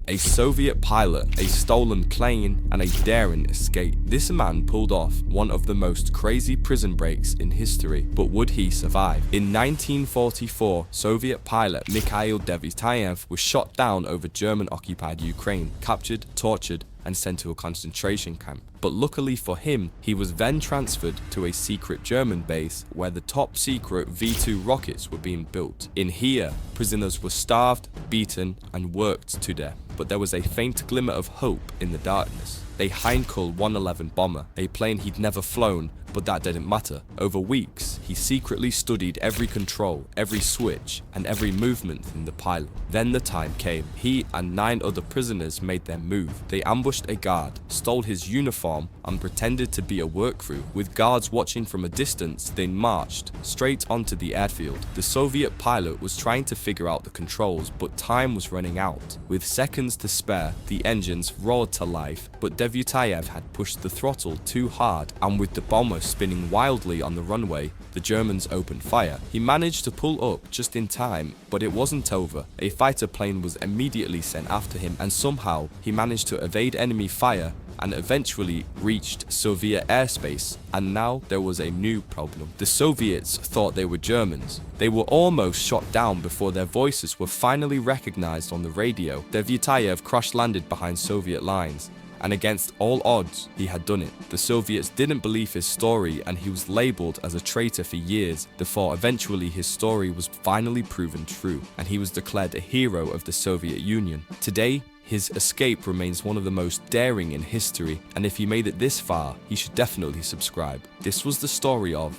a Soviet pilot, a stolen plane, and a daring escape. This man pulled off one of the most crazy prison breaks in history, but would he survive? In 1944, Soviet pilot Mikhail Devyatayev was shot down over German-occupied Ukraine, captured, tortured, and sent to a concentration camp. But luckily for him, he was then transferred to a secret German base where the top secret V2 rockets were being built. In here, prisoners were starved, beaten, and worked to death. But there was a faint glimmer of hope in the darkness. A Heinkel 111 bomber, a plane he'd never flown, but that didn't matter. Over weeks, he secretly studied every control, every switch, and every movement in the pilot. Then the time came. He and 9 other prisoners made their move. They ambushed a guard, stole his uniform, and pretended to be a work crew. With guards watching from a distance, they marched straight onto the airfield. The Soviet pilot was trying to figure out the controls, but time was running out. With seconds to spare, the engines roared to life, but Devyatayev had pushed the throttle too hard, and with the bomber spinning wildly on the runway, the Germans opened fire. He managed to pull up just in time, but it wasn't over. A fighter plane was immediately sent after him, and somehow he managed to evade enemy fire and eventually reached Soviet airspace. And now there was a new problem. The Soviets thought they were Germans. They were almost shot down before their voices were finally recognized on the radio. Devyatayev crash-landed behind Soviet lines, and against all odds, he had done it. The Soviets didn't believe his story, and he was labeled as a traitor for years, before eventually his story was finally proven true, and he was declared a hero of the Soviet Union. Today, his escape remains one of the most daring in history, and if he made it this far, he should definitely subscribe. This was the story of